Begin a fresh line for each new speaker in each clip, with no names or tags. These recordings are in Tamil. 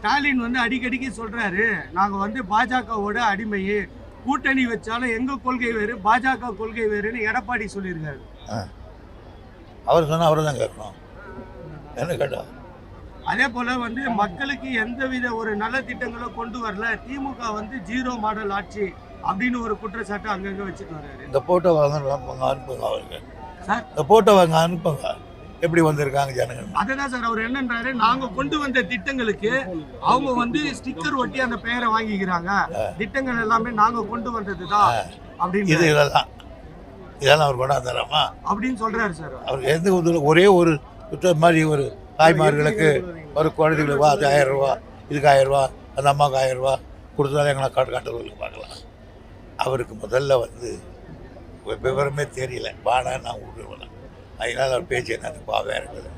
ஸ்டாலின் வந்து அடிக்கடிக்கு சொல்றாரு, நாங்க வந்து பாஜகவோட அடிமையே, கூட்டணி வச்சாலும் எங்க கொள்கை வேறு, பாஜக கொள்கை வேறுன்னு எடப்பாடி சொல்லியிருக்காரு.
அவர் சொன்னா அவரை தான் கேட்கணும், என்ன கேட்டா.
அதே போல வந்து மக்களுக்கு எந்தவித ஒரு நல்ல திட்டங்களும் கொண்டு வரல, திமுக வந்து 0 மாடல் ஆட்சி அப்படின்னு ஒரு குற்றச்சாட்டு அங்கங்க வச்சுட்டு வர்றாரு.
இந்த போட்டோ அனுப்புங்க அவருக்கு
சார்,
இந்த போட்டோ வாங்க அனுப்புங்க, எப்படி வந்திருக்காங்க ஜனங்க.
அதுதான் சார் அவர் என்னன்றாரு, நாங்க கொண்டு வந்த திட்டங்களுக்கு அவங்க வந்து ஸ்டிக்கர் ஒட்டி அந்த பெயரை வாங்கிக்கிறாங்க, திட்டங்கள் எல்லாமே நாங்க கொண்டு வந்ததுதான் அப்படின்னு
இதெல்லாம் அவர் கொண்டாந்துறாமா
அப்படின்னு சொல்றாரு சார்.
அவர் எந்த ஒரே ஒரு மாதிரி ஒரு தாய்மார்களுக்கு ஒரு குழந்தைகளுக்கு அது 1000 ரூபா, இதுக்கு 1000 ரூபா, அந்த அம்மாவுக்கு 1000 ரூபா கொடுத்தாலும் எங்களை காட்டுறவங்களுக்கு பார்க்கலாம். அவருக்கு முதல்ல வந்து விவரமே தெரியல, வாடா நான் விடுவேன், அதனால அவர் பேச்சு என்னப்பா வேற இருக்குது.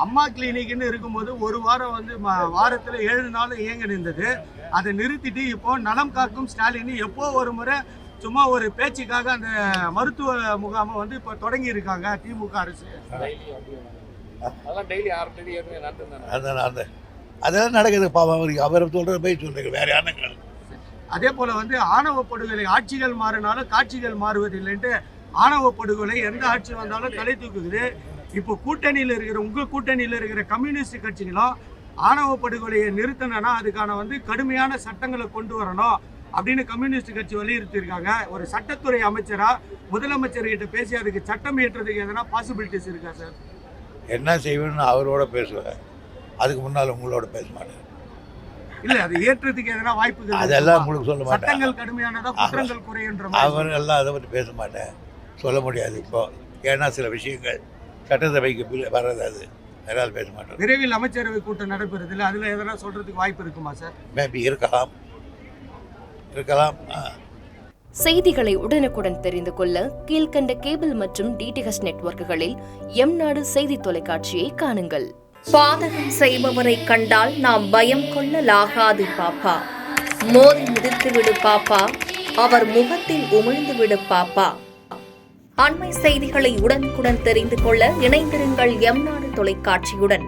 அம்மா கிளினிக்னு இருக்கும்போது ஒரு வாரம் வந்து வாரத்தில் 7 நாள் இயங்க நின்றது, அதை நிறுத்திட்டு இப்போ நலம் காக்கும் ஸ்டாலின் எப்போ ஒரு முறை சும்மா ஒரு பேச்சுக்காக அந்த மருத்துவ முகாமை வந்து இப்போ தொடங்கி இருக்காங்க திமுக அரசு.
அதெல்லாம் நடக்குது பாவம், அவர் சொல்ற போய் சொல்றீங்க வேற யாருங்க.
அதே போல வந்து ஆணவ படுகொலை ஆட்சிகள் மாறினாலும் காட்சிகள் மாறுவதில்லைன்ட்டு ஆணவ படுகொலை எந்த ஆட்சி வந்தாலும் தலை தூக்குது. இப்போ கூட்டணியில் இருக்கிற கூட்டணியில் இருக்கிற கம்யூனிஸ்ட் கட்சிகளும் ஆணவ படுகொலையை நிறுத்தணும்னா அதுக்கான வந்து கடுமையான சட்டங்களை கொண்டு வரணும் அப்படின்னு கம்யூனிஸ்ட் கட்சி வலியுறுத்தியிருக்காங்க. ஒரு சட்டத்துறை அமைச்சரா முதலமைச்சர்கிட்ட பேசி அதுக்கு சட்டம் இயற்றுறதுக்கு எதனா பாசிபிலிட்டிஸ் இருக்கா சார்?
என்ன செய்வேன்னு அவரோட பேசுவேன், அதுக்கு முன்னால் உங்களோட பேச மாட்டேன்.
இல்ல அது ஏற்றதுக்கு எதனா வாய்ப்புகள்?
அதெல்லாம் உங்களுக்கு சொல்ல மாட்டேன்.
சட்டங்கள் கடுமையானதா, குற்றங்கள் குறையன்ற
அவர் எல்லாம் அதை பற்றி பேச மாட்டேன், சொல்ல முடியாது இப்போ. ஏன்னா சில விஷயங்கள் சட்டசபைக்கு வர்றது, அது அதனால பேச மாட்டேன்.
விரைவில் அமைச்சரவை கூட்டம் நடைபெறுது இல்லை, அதுல எதனா சொல்றதுக்கு வாய்ப்பு இருக்குமா சார்?
மேபி இருக்கலாம்.
செய்திகளை உடனுக்குடன் தெரிந்து கொள்ள கீழ்கண்ட கேபிள் மற்றும் டிடிஹெச் நெட்வொர்க்குகளில் எம்நாடு செய்தி தொலைக்காட்சியை காணுங்கள்.
பாதகம் செய்பவரை கண்டால் நாம் பயம் கொள்ளலாகாது பாப்பா, மோதி மிதித்து விடு பாப்பா, அவர் முகத்தில் உமிழ்ந்து விடு பாப்பா. அண்மை செய்திகளை உடனுக்குடன் தெரிந்து கொள்ள இணைந்திருங்கள் எம்நாடு தொலைக்காட்சியுடன்.